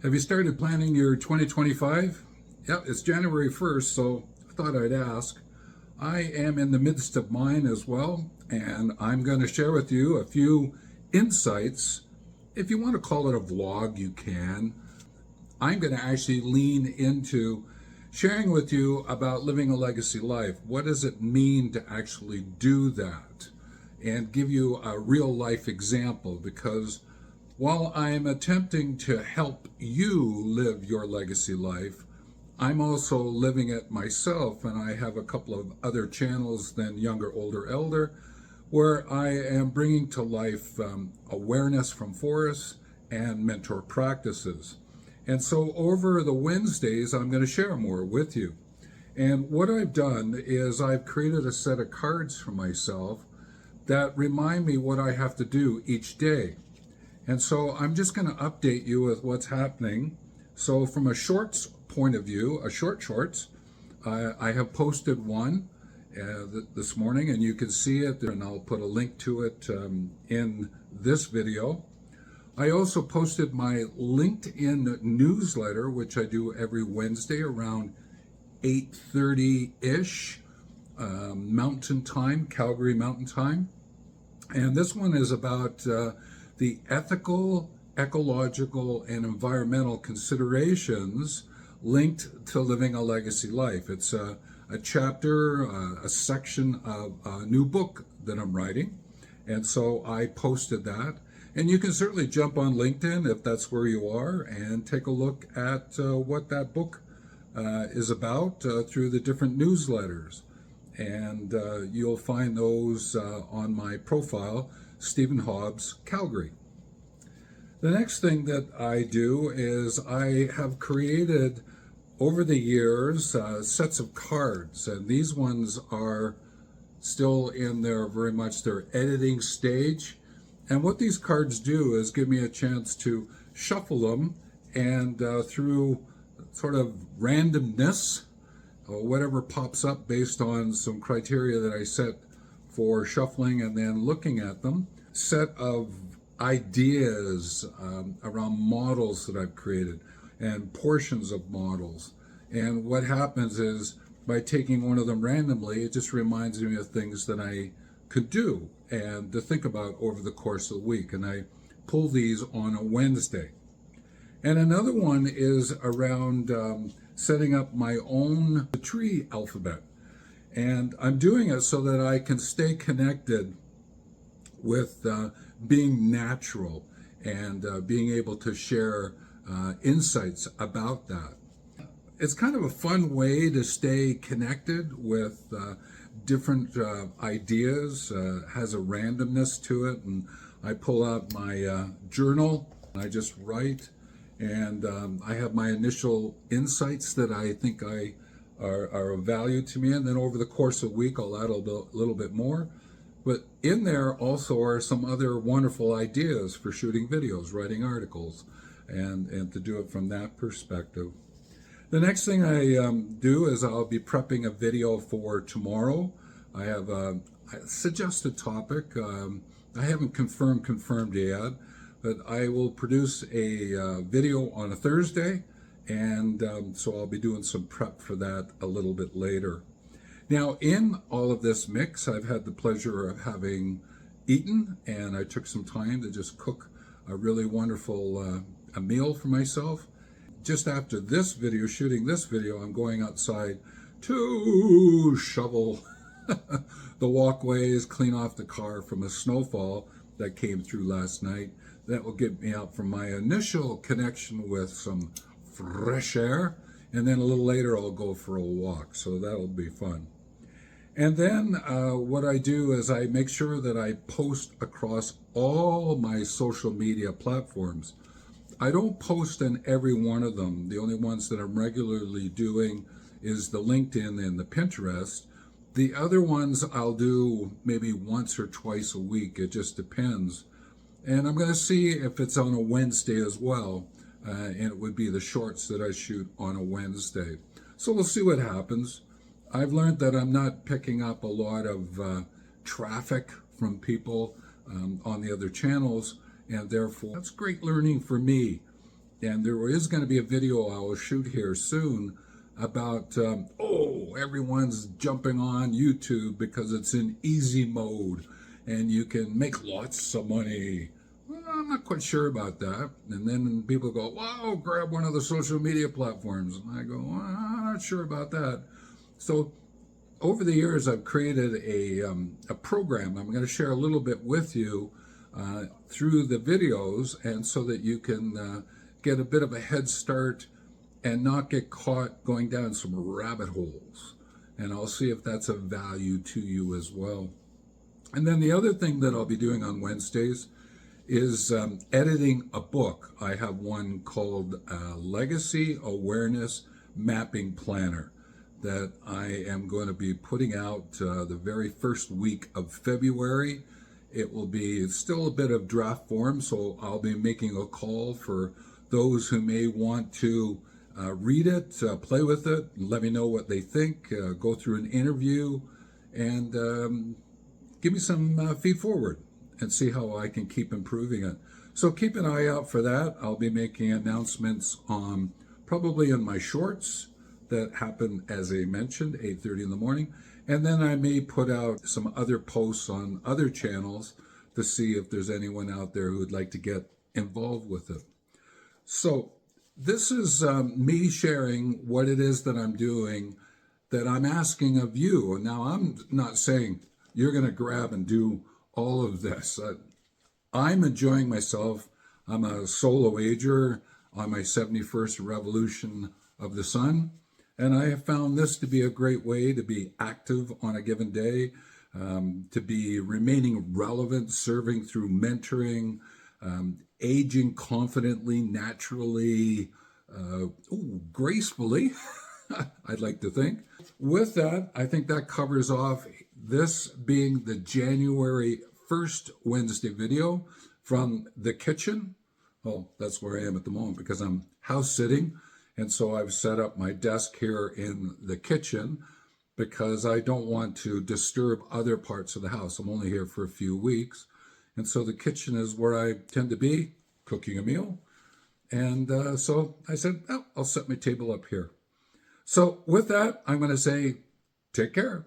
Have you started planning your 2025? Yep, it's January 1st, so I thought I'd ask. I am in the midst of mine as well, and I'm going to share with you a few insights. If you want to call it a vlog, you can. I'm going to actually lean into sharing with you about living a legacy life. What does it mean to actually do that? And give you a real life example, because while I am attempting to help you live your legacy life, I'm also living it myself, and I have a couple of other channels than Younger, Older, Elder, where I am bringing to life awareness from forests and mentor practices. And so over the Wednesdays, I'm going to share more with you. And what I've done is I've created a set of cards for myself that remind me what I have to do each day. And so I'm just going to update you with what's happening. So from a shorts point of view, shorts, I have posted one this morning, and you can see it, and I'll put a link to it in this video. I also posted my LinkedIn newsletter, which I do every Wednesday around 8:30-ish Mountain Time, Calgary Mountain Time. And this one is about the ethical, ecological, and environmental considerations linked to living a legacy life. It's a chapter, a section of a new book that I'm writing. And so I posted that. And you can certainly jump on LinkedIn if that's where you are and take a look at what that book is about through the different newsletters. And you'll find those on my profile, Stephen Hobbs, Calgary. The next thing that I do is I have created over the years sets of cards, and these ones are still in their very much their editing stage. And what these cards do is give me a chance to shuffle them, and through sort of randomness, whatever pops up based on some criteria that I set for shuffling and then looking at them, set of ideas around models that I've created and portions of models. And what happens is by taking one of them randomly, it just reminds me of things that I could do and to think about over the course of the week. And I pull these on a Wednesday. And another one is around setting up my own tree alphabet. And I'm doing it so that I can stay connected with being natural and being able to share insights about that. It's kind of a fun way to stay connected with different ideas, has a randomness to it, and I pull out my journal, and I just write, and I have my initial insights that I think are of value to me, and then over the course of the week I'll add a little bit more. But in there also are some other wonderful ideas for shooting videos, writing articles, and to do it from that perspective. The next thing I do is I'll be prepping a video for tomorrow. I have a suggested topic. I haven't confirmed yet, but I will produce a video on a Thursday, and so I'll be doing some prep for that a little bit later. Now, in all of this mix, I've had the pleasure of having eaten, and I took some time to just cook a really wonderful a meal for myself. Just after this video, shooting this video, I'm going outside to shovel the walkways, clean off the car from a snowfall that came through last night. That will get me out from my initial connection with some fresh air, and then a little later I'll go for a walk, so that'll be fun. And then what I do is I make sure that I post across all my social media platforms. I don't post in every one of them. The only ones that I'm regularly doing is the LinkedIn and the Pinterest. The other ones I'll do maybe once or twice a week. It just depends. And I'm going to see if it's on a Wednesday as well. And it would be the shorts that I shoot on a Wednesday. So we'll see what happens. I've learned that I'm not picking up a lot of traffic from people on the other channels, and therefore that's great learning for me. And there is going to be a video I will shoot here soon about, everyone's jumping on YouTube because it's in easy mode and you can make lots of money. Well, I'm not quite sure about that. And then people go, wow, grab one of the social media platforms. And I go, well, I'm not sure about that. So over the years, I've created a program. I'm going to share a little bit with you through the videos, and so that you can get a bit of a head start and not get caught going down some rabbit holes. And I'll see if that's of value to you as well. And then the other thing that I'll be doing on Wednesdays is editing a book. I have one called Legacy Awareness Mapping Planner that I am going to be putting out the very first week of February. It will be still a bit of draft form, so I'll be making a call for those who may want to read it, play with it, let me know what they think, go through an interview, and give me some feed forward and see how I can keep improving it. So keep an eye out for that. I'll be making announcements on probably in my shorts that happen, as I mentioned, 8:30 in the morning. And then I may put out some other posts on other channels to see if there's anyone out there who would like to get involved with it. So this is me sharing what it is that I'm doing, that I'm asking of you. Now, I'm not saying you're going to grab and do all of this. I'm enjoying myself. I'm a solo ager on my 71st revolution of the sun. And I have found this to be a great way to be active on a given day, to be remaining relevant, serving through mentoring, aging confidently, naturally, gracefully, I'd like to think. With that, I think that covers off this being the January 1st Wednesday video from the kitchen. Oh, that's where I am at the moment because I'm house sitting. And so I've set up my desk here in the kitchen because I don't want to disturb other parts of the house. I'm only here for a few weeks. And so the kitchen is where I tend to be, cooking a meal. And so I said, oh, I'll set my table up here. So with that, I'm going to say, take care.